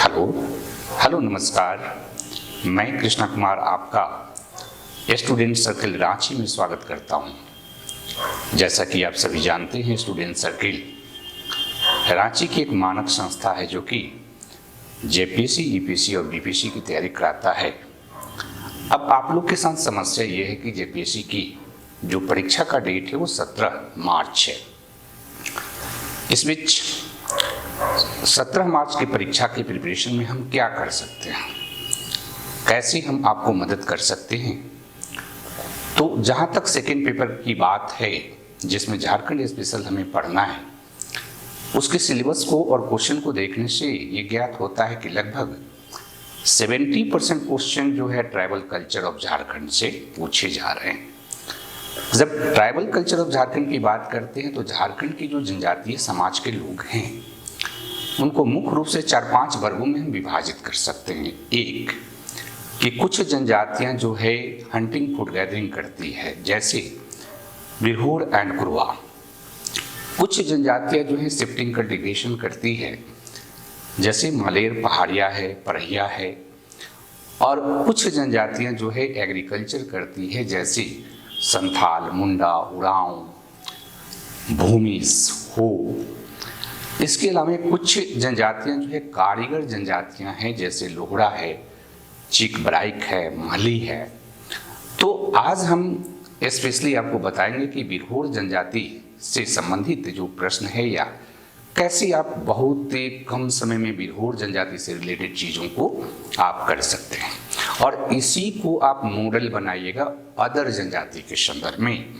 Hello hello नमस्कार। मैं कृष्णा कुमार आपका स्टूडेंट सर्किल रांची में स्वागत करता हूं। जैसा कि आप सभी जानते हैं, स्टूडेंट सर्किल रांची की एक मानक संस्था है जो कि जेपीएससी, ईपीएससी और बीपीएससी की तैयारी कराता है। अब आप लोग के साथ समस्या ये है कि जेपीएससी की जो परीक्षा का डेट है वो 17 मार्च है। इस बीच 17 मार्च की परीक्षा की प्रिपरेशन में हम क्या कर सकते हैं, कैसे हम आपको मदद कर सकते हैं। तो जहाँ तक सेकेंड पेपर की बात है, जिसमें झारखंड स्पेशल हमें पढ़ना है, उसके सिलेबस को और क्वेश्चन को देखने से ये ज्ञात होता है कि लगभग 70% क्वेश्चन जो है ट्राइबल कल्चर ऑफ झारखंड से पूछे जा रहे हैं। जब ट्राइबल कल्चर ऑफ झारखंड की बात करते हैं तो झारखंड की जो जनजातीय समाज के लोग हैं उनको मुख्य रूप से 4-5 वर्गों में हम विभाजित कर सकते हैं। एक कि कुछ जनजातियां जो है हंटिंग फूड गैदरिंग करती है, जैसे बिरहोर एंड कुरवा। कुछ जनजातियां जो है शिफ्टिंग कल्टीवेशन करती है, जैसे मलेर पहाड़िया है, परहिया है। और कुछ जनजातियां जो है एग्रीकल्चर करती है, जैसे संथाल, मुंडा, उरांव, भूमिस, हो। इसके अलावा कुछ जनजातियां जो है कारीगर जनजातियां हैं, जैसे लोहड़ा है, चिकबराइक है, महली है। तो आज हम स्पेशली आपको बताएंगे कि बिरहोर जनजाति से संबंधित जो प्रश्न है या कैसे आप बहुत कम समय में बिरहोर जनजाति से रिलेटेड चीज़ों को आप कर सकते हैं, और इसी को आप मॉडल बनाइएगा अदर जनजाति के संदर्भ में।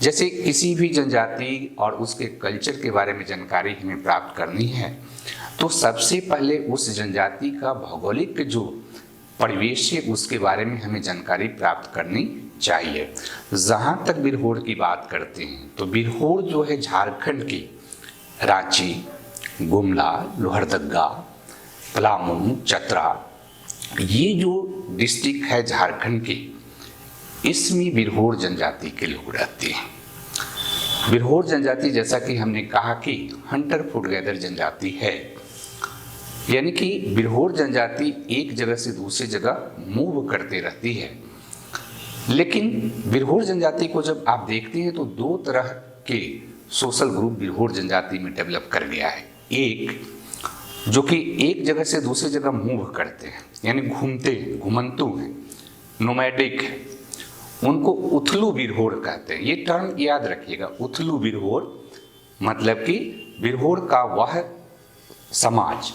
जैसे किसी भी जनजाति और उसके कल्चर के बारे में जानकारी हमें प्राप्त करनी है तो सबसे पहले उस जनजाति का भौगोलिक जो परिवेश है उसके बारे में हमें जानकारी प्राप्त करनी चाहिए। जहाँ तक बिरहोर की बात करते हैं तो बिरहोर जो है झारखंड की रांची, गुमला, लोहरदगा, पलामू, चतरा, ये जो डिस्ट्रिक्ट है झारखंड की, इसमें बिरहोर जनजाति के लोग रहते हैं। बिरहोर जनजाति, जैसा कि हमने कहा कि हंटर फूड गैदर जनजाति है, यानी कि बिरहोर जनजाति एक जगह से दूसरी जगह मूव करते रहती है। लेकिन बिरहोर जनजाति को जब आप देखते हैं तो दो तरह के सोशल ग्रुप बिरहोर जनजाति में डेवलप कर गया है। एक जो कि एक जगह से दूसरी जगह मूव करते हैं, यानी घूमते, घुमंतु हैं, नोमैडिक है, उनको उथलू बिरहोर कहते हैं। ये टर्म याद रखिएगा, उथलू बिरहोर मतलब कि बिरहोर का वह समाज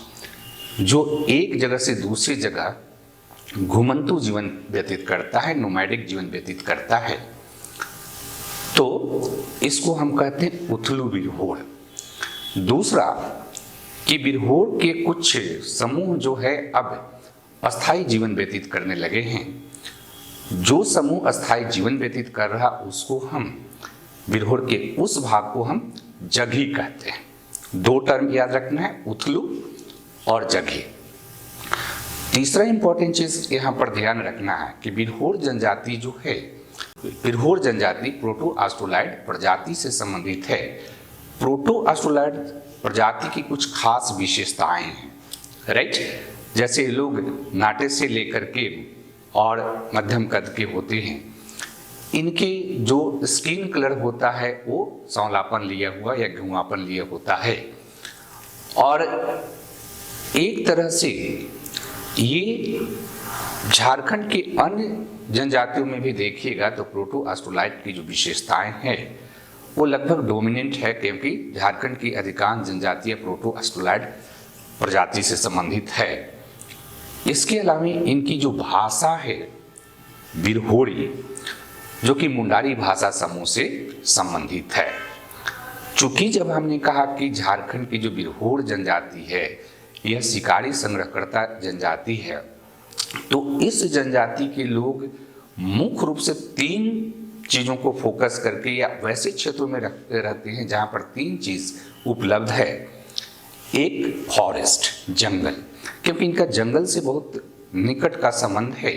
जो एक जगह से दूसरी जगह घुमंतु जीवन व्यतीत करता है, नोमैडिक जीवन व्यतीत करता है, तो इसको हम कहते हैं उथलू बिरहोर। दूसरा कि बिरहोर के कुछ समूह जो है अब अस्थायी जीवन व्यतीत करने लगे हैं। जो समूह अस्थायी जीवन व्यतीत कर रहा उसको हम बिरहोर के उस भाग को हम जघी कहते हैं। दो टर्म याद रखना है, उथलू और जघी। तीसरा इंपॉर्टेंट चीज यहाँ पर ध्यान रखना है कि बिरहोर जनजाति जो है, बिरहोर जनजाति प्रोटो ऑस्ट्रोलॉइड प्रजाति से संबंधित है। प्रोटो ऑस्ट्रोलॉइड प्रजाति की कुछ खास विशेषताएं हैं, राइट। जैसे लोग नाटे से लेकर के और मध्यम कद के होते हैं। इनके जो स्किन कलर होता है वो सांवलापन लिया हुआ या घुमापन लिया होता है। और एक तरह से ये झारखंड के अन्य जनजातियों में भी देखिएगा तो प्रोटो ऑस्ट्रोलॉइड की जो विशेषताएं हैं वो लगभग डोमिनेंट है, क्योंकि झारखंड की अधिकांश जनजातियां प्रोटो ऑस्ट्रोलॉइड प्रजाति से संबंधित है। इसके अलावा इनकी जो भाषा है बिरहोरी, जो कि मुंडारी भाषा समूह से संबंधित है। चूंकि जब हमने कहा कि झारखंड की जो बिरहोर जनजाति है यह शिकारी संग्रहकर्ता जनजाति है, तो इस जनजाति के लोग मुख्य रूप से 3 चीज़ों को फोकस करके या वैसे क्षेत्रों में रहते हैं जहाँ पर 3 चीज़ उपलब्ध है। एक फॉरेस्ट, जंगल, क्योंकि इनका जंगल से बहुत निकट का संबंध है।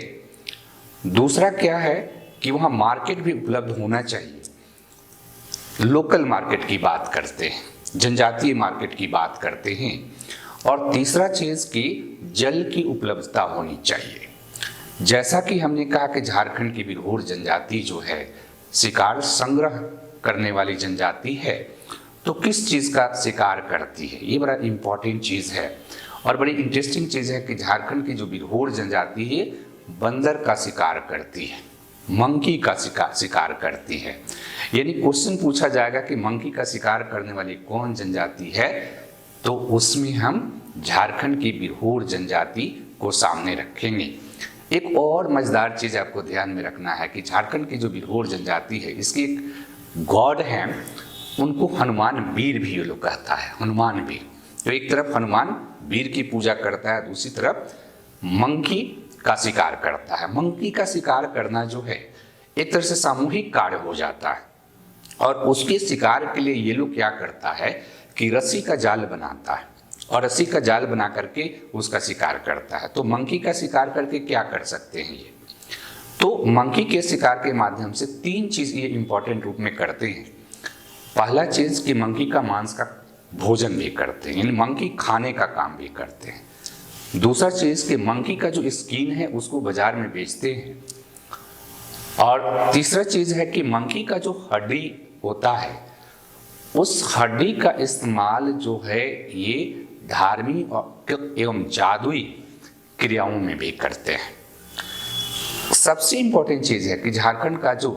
दूसरा क्या है कि वहाँ मार्केट भी उपलब्ध होना चाहिए। लोकल मार्केट की बात करते हैं, जनजातीय मार्केट की बात करते हैं। और तीसरा चीज कि जल की उपलब्धता होनी चाहिए। जैसा कि हमने कहा कि झारखंड की बिरहोर जनजाति जो है शिकार संग्रह करने वाली जनजाति है, तो किस चीज का शिकार करती है, ये बड़ा इंपॉर्टेंट चीज है और बड़ी इंटरेस्टिंग चीज है कि झारखंड की जो बिरहोर जनजाति है बंदर का शिकार करती है, मंकी का शिकार करती है। यानी क्वेश्चन पूछा जाएगा कि मंकी का शिकार करने वाली कौन जनजाति है, तो उसमें हम झारखंड की बिरहोर जनजाति को सामने रखेंगे। एक और मजेदार चीज आपको ध्यान में रखना है कि झारखंड की जो बिरहोर जनजाति है इसकी एक गॉड है, उनको हनुमान वीर भी ये लोग कहता है, हनुमान वीर। तो एक तरफ हनुमान वीर की पूजा करता है, दूसरी तरफ मंकी का शिकार करता है। मंकी का शिकार करना जो है एक तरह से सामूहिक कार्य हो जाता है और उसके शिकार के लिए ये लोग क्या करता है कि रस्सी का जाल बनाता है और रस्सी का जाल बना करके उसका शिकार करता है। तो मंकी का शिकार करके क्या कर सकते हैं ये, तो मंकी के शिकार के माध्यम से तीन चीज ये इंपॉर्टेंट रूप में करते हैं। पहला चीज कि मंकी का मांस का भोजन भी करते हैं, यानी मंकी खाने का काम भी करते हैं। दूसरा चीज कि मंकी का जो स्किन है उसको बाजार में बेचते हैं। और तीसरा चीज है कि मंकी का जो हड्डी होता है उस हड्डी का इस्तेमाल जो है ये धार्मिक एवं जादुई क्रियाओं में भी करते हैं। सबसे इंपॉर्टेंट चीज है कि झारखंड का जो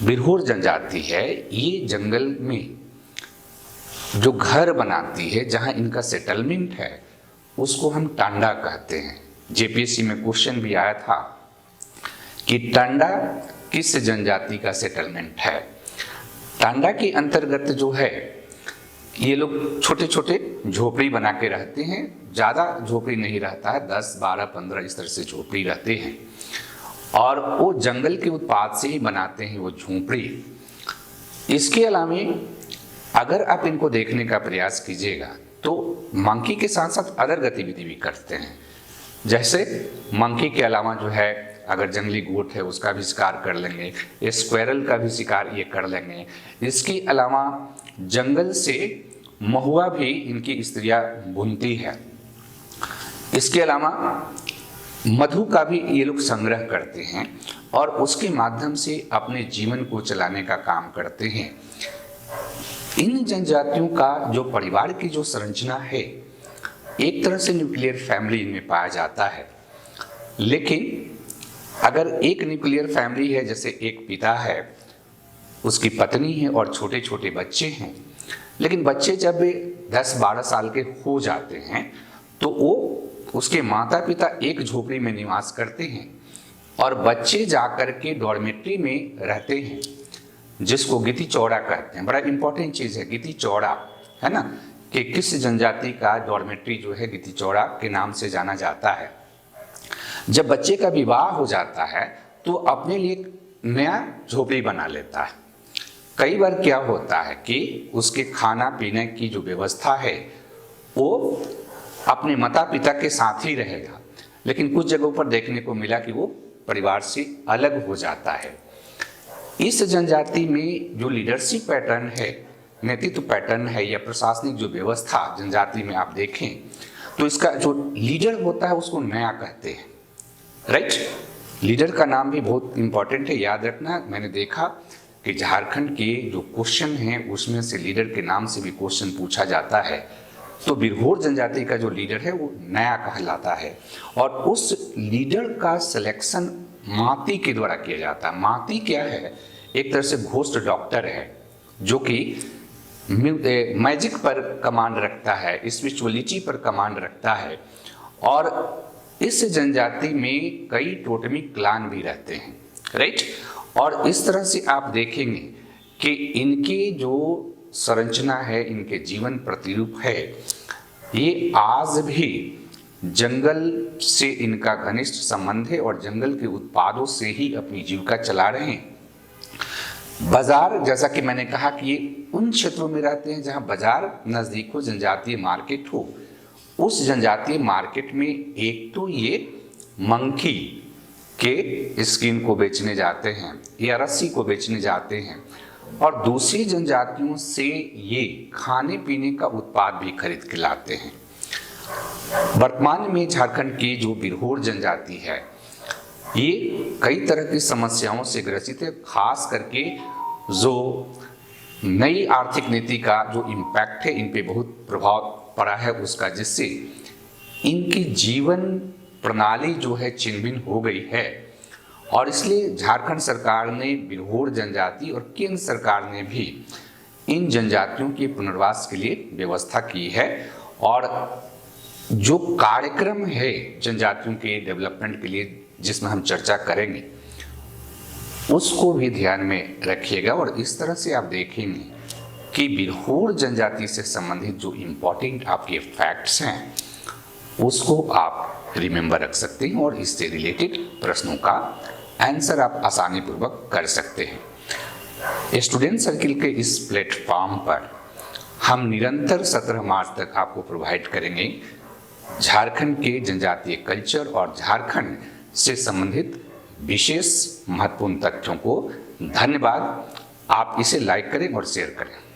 बिरहोर जनजाति है ये जंगल में जो घर बनाती है, जहां इनका सेटलमेंट है, उसको हम टांडा कहते हैं। जेपीएससी में क्वेश्चन भी आया था कि टांडा किस जनजाति का सेटलमेंट है। टांडा के अंतर्गत जो है ये लोग छोटे छोटे झोपड़ी बना के रहते हैं, ज़्यादा झोपड़ी नहीं रहता है, 10, 12, 15 इस तरह से झोपड़ी रहते हैं और वो जंगल के उत्पाद से ही बनाते हैं वो झोपड़ी। इसके अलावा अगर आप इनको देखने का प्रयास कीजिएगा तो मंकी के साथ साथ अदर गतिविधि भी करते हैं। जैसे मंकी के अलावा जो है अगर जंगली गोट है उसका भी शिकार कर लेंगे, स्क्वेरल का भी शिकार ये कर लेंगे। इसके अलावा जंगल से महुआ भी इनकी स्त्रियां बुनती है। इसके अलावा मधु का भी ये लोग संग्रह करते हैं और उसके माध्यम से अपने जीवन को चलाने का काम करते हैं। इन जनजातियों का जो परिवार की जो संरचना है एक तरह से न्यूक्लियर फैमिली इनमें पाया जाता है। लेकिन अगर एक न्यूक्लियर फैमिली है, जैसे एक पिता है, उसकी पत्नी है और छोटे छोटे बच्चे हैं, लेकिन बच्चे जब 10-12 साल के हो जाते हैं तो वो उसके माता पिता एक झोपड़ी में निवास करते हैं और बच्चे जाकर के डॉर्मेट्री में रहते हैं, जिसको गिती चौड़ा कहते हैं। बड़ा इंपॉर्टेंट चीज है गिती चौड़ा, है ना, कि किस जनजाति का डॉर्मेट्री जो है गिती चौड़ा के नाम से जाना जाता है। जब बच्चे का विवाह हो जाता है तो अपने लिए नया झोपड़ी बना लेता है। कई बार क्या होता है कि उसके खाना पीने की जो व्यवस्था है वो अपने माता पिता के साथ ही रहेगा, लेकिन कुछ जगहों पर देखने को मिला कि वो परिवार से अलग हो जाता है। इस जनजाति में जो लीडरशिप पैटर्न है, नेतृत्व पैटर्न है या प्रशासनिक जो व्यवस्था जनजाति में आप देखें तो इसका जो लीडर होता है उसको नया कहते हैं। राइट, लीडर का नाम भी बहुत इंपॉर्टेंट है, याद रखना। मैंने देखा कि झारखंड के जो क्वेश्चन हैं उसमें से लीडर के नाम से भी क्वेश्चन पूछा जाता है। तो बिरहोर जनजाति का जो लीडर है वो नया कहलाता है और उस लीडर का सिलेक्शन माती के द्वारा किया जाता है। माती क्या है? एक तरह से घोस्ट डॉक्टर है जो कि मैजिक पर कमांड रखता है, स्पिरिचुअलिटी पर कमांड रखता है। और इस जनजाति में कई टोटमी क्लान भी रहते हैं। राइट, और इस तरह से आप देखेंगे कि इनकी जो संरचना है, इनके जीवन प्रतिरूप है, ये आज भी जंगल से इनका घनिष्ठ संबंध है और जंगल के उत्पादों से ही अपनी जीविका चला रहे हैं। बाजार, जैसा कि मैंने कहा कि ये उन क्षेत्रों में रहते हैं जहां बाजार नजदीक हो, जनजातीय मार्केट हो। उस जनजातीय मार्केट में एक तो ये मंकी के स्किन को बेचने जाते हैं या रस्सी को बेचने जाते हैं और दूसरी जनजातियों से ये खाने पीने का उत्पाद भी खरीद के लाते हैं। वर्तमान में झारखंड की जो बिरहोर जनजाति है ये कई तरह की समस्याओं से ग्रसित है, खास करके जो नई आर्थिक नीति का जो इम्पैक्ट है इन पे बहुत प्रभाव पड़ा है उसका, जिससे इनकी जीवन प्रणाली जो है छिन्न-भिन्न हो गई है। और इसलिए झारखंड सरकार ने बिरहोर जनजाति और केंद्र सरकार ने भी इन जनजातियों के पुनर्वास के लिए व्यवस्था की है। और जो कार्यक्रम है जनजातियों के डेवलपमेंट के लिए जिसमें हम चर्चा करेंगे उसको भी ध्यान में रखिएगा। और इस तरह से आप देखेंगे कि बिरहोर जनजाति से संबंधित जो इम्पोर्टेंट आपके फैक्ट्स हैं उसको आप रिमेंबर रख सकते हैं और इससे रिलेटेड प्रश्नों का आंसर आप आसानी पूर्वक कर सकते हैं। स्टूडेंट सर्किल के इस प्लेटफॉर्म पर हम निरंतर 17 मार्च तक आपको प्रोवाइड करेंगे झारखंड के जनजातीय कल्चर और झारखंड से संबंधित विशेष महत्वपूर्ण तथ्यों को। धन्यवाद। आप इसे लाइक करें और शेयर करें।